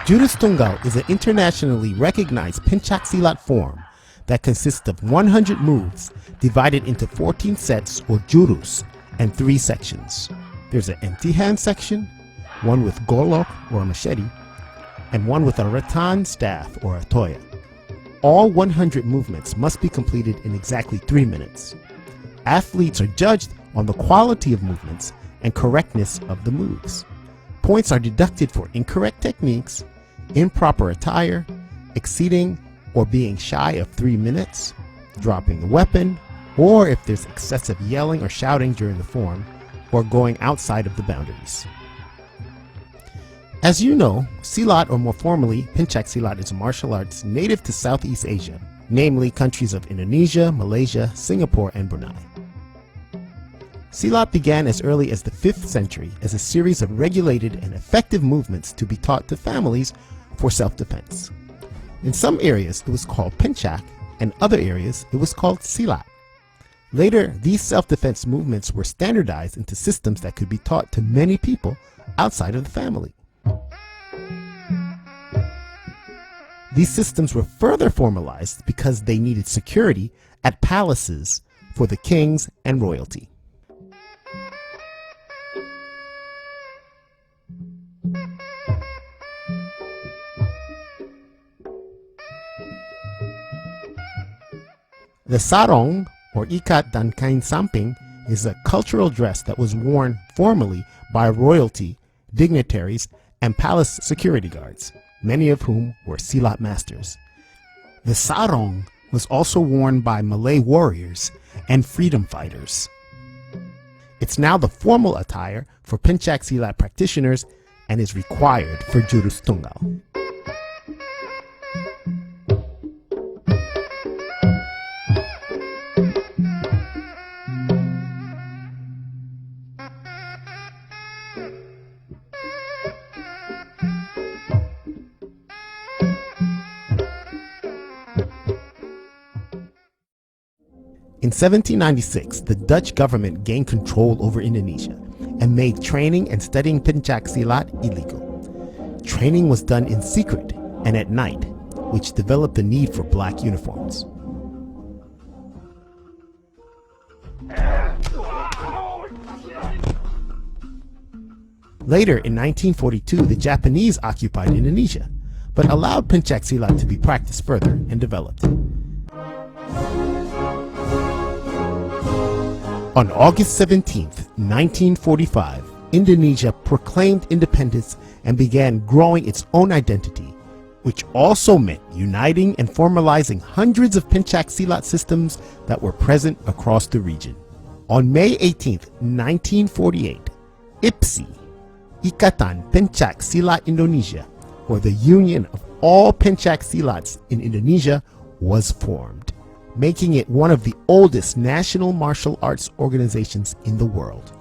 Jurus Tungal is an internationally recognized Pencak Silat form that consists of 100 moves divided into 14 sets or jurus and 3 sections. There's an empty hand section, one with golok or a machete, and one with a rattan staff or a toya. All 100 movements must be completed in exactly 3 minutes. Athletes are judged on the quality of movements and correctness of the moves. Points are deducted for incorrect techniques, improper attire, exceeding or being shy of 3 minutes, dropping the weapon, or if there's excessive yelling or shouting during the form, or going outside of the boundaries. As you know, Silat, or more formally, Pencak Silat, is a martial arts native to Southeast Asia, namely countries of Indonesia, Malaysia, Singapore, and Brunei. Silat began as early as the 5th century as a series of regulated and effective movements to be taught to families for self-defense. In some areas it was called Pencak, and other areas it was called Silat. Later, these self-defense movements were standardized into systems that could be taught to many people outside of the family. These systems were further formalized because they needed security at palaces for the kings and royalty. The sarong, or ikat dan kain samping, is a cultural dress that was worn formally by royalty, dignitaries, and palace security guards, many of whom were Silat masters. The sarong was also worn by Malay warriors and freedom fighters. It's now the formal attire for Pencak Silat practitioners and is required for Jurus Tungal. In 1796, the Dutch government gained control over Indonesia and made training and studying Pencak Silat illegal. Training was done in secret and at night, which developed the need for black uniforms. Later, in 1942, the Japanese occupied Indonesia, but allowed Pencak Silat to be practiced further and developed. On August 17, 1945, Indonesia proclaimed independence and began growing its own identity, which also meant uniting and formalizing hundreds of Pencak Silat systems that were present across the region. On May 18, 1948, IPSI, Ikatan Pencak Silat Indonesia, or the Union of all Pencak Silats in Indonesia, was formed, making it one of the oldest national martial arts organizations in the world.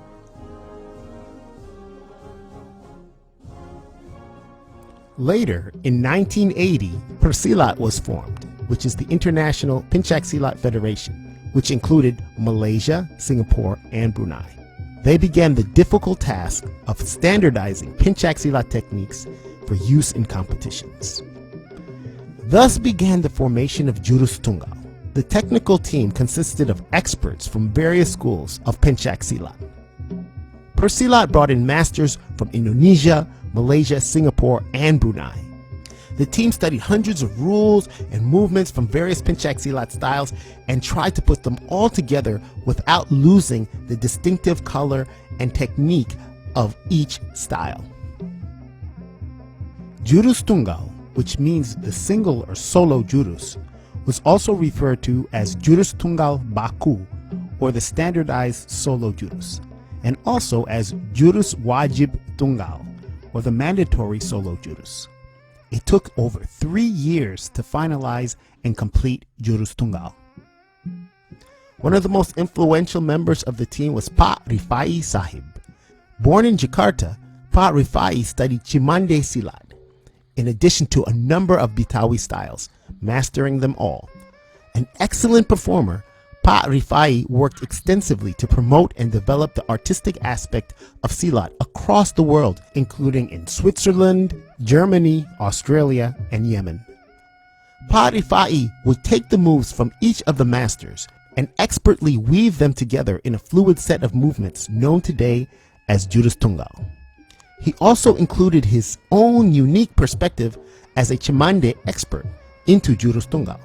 Later, in 1980, Persilat was formed, which is the International Pencak Silat Federation, which included Malaysia, Singapore, and Brunei. They began the difficult task of standardizing Pencak Silat techniques for use in competitions. Thus began the formation of Jurus Tungal. The technical team consisted of experts from various schools of Pencak Silat. Persilat brought in masters from Indonesia, Malaysia, Singapore, and Brunei. The team studied hundreds of rules and movements from various Pencak Silat styles and tried to put them all together without losing the distinctive color and technique of each style. Jurus Tungal, which means the single or solo jurus, was also referred to as Jurus Tungal Baku, or the standardized solo jurus, and also as Jurus Wajib Tungal, or the mandatory solo jurus. It took over 3 years to finalize and complete Jurus Tungal. One of the most influential members of the team was Pak Rifai Sahib. Born in Jakarta, Pak Rifai studied Cimande Silat, in addition to a number of Betawi styles, mastering them all. An excellent performer, Pak Rifai worked extensively to promote and develop the artistic aspect of Silat across the world, including in Switzerland, Germany, Australia, and Yemen. Pak Rifai would take the moves from each of the masters and expertly weave them together in a fluid set of movements known today as Jurus Tungal. He also included his own unique perspective as a Cimande expert into Jurus Tungal.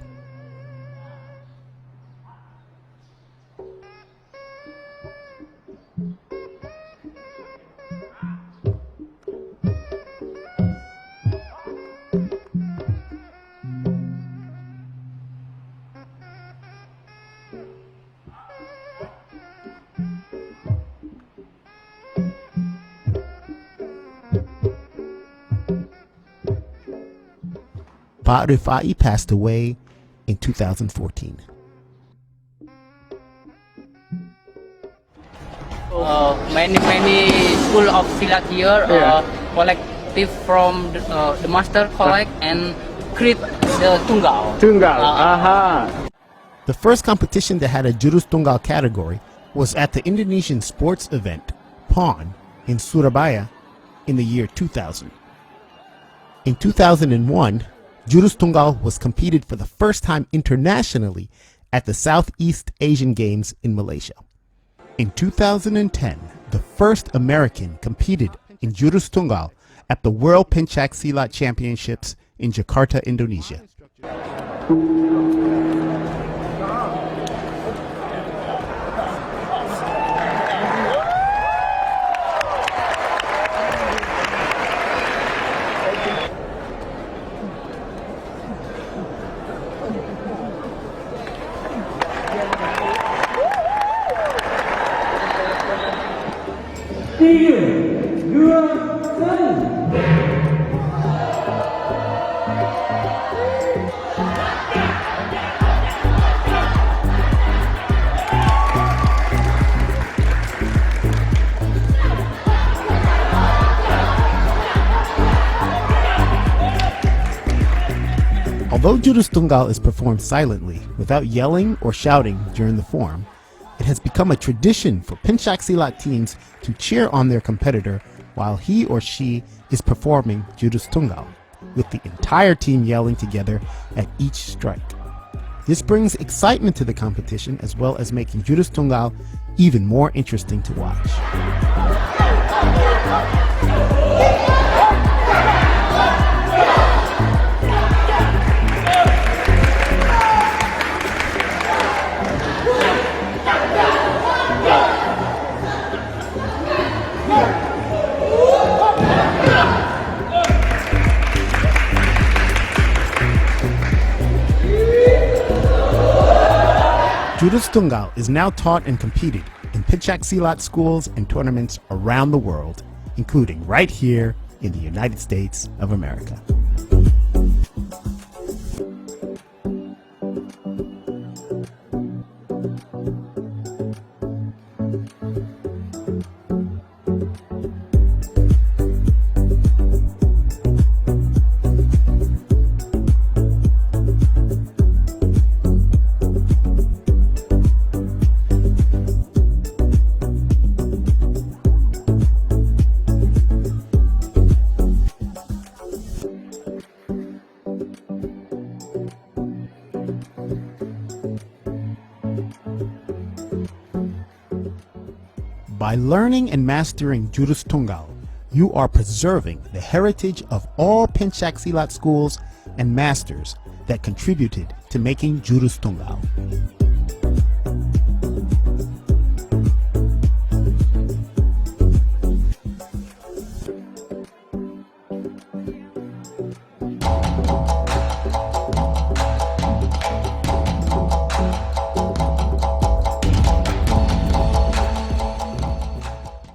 Pak Rifai passed away in 2014. Many school of Silat here collective from the master collect and create the Tungal. The first competition that had a Jurus Tungal category was at the Indonesian sports event PON in Surabaya in the year 2000. In 2001, Jurus Tungal was competed for the first time internationally at the Southeast Asian Games in Malaysia. In 2010, the first American competed in Jurus Tungal at the World Pencak Silat Championships in Jakarta, Indonesia. Although Jurus Tungal is performed silently, without yelling or shouting during the form, it has become a tradition for Pencak Silat teams to cheer on their competitor while he or she is performing Jurus Tungal, with the entire team yelling together at each strike. This brings excitement to the competition as well as making Jurus Tungal even more interesting to watch. Jurus Tungal is now taught and competed in Pencak Silat schools and tournaments around the world, including right here in the United States of America. By learning and mastering Jurus Tungal, you are preserving the heritage of all Pencak Silat schools and masters that contributed to making Jurus Tungal.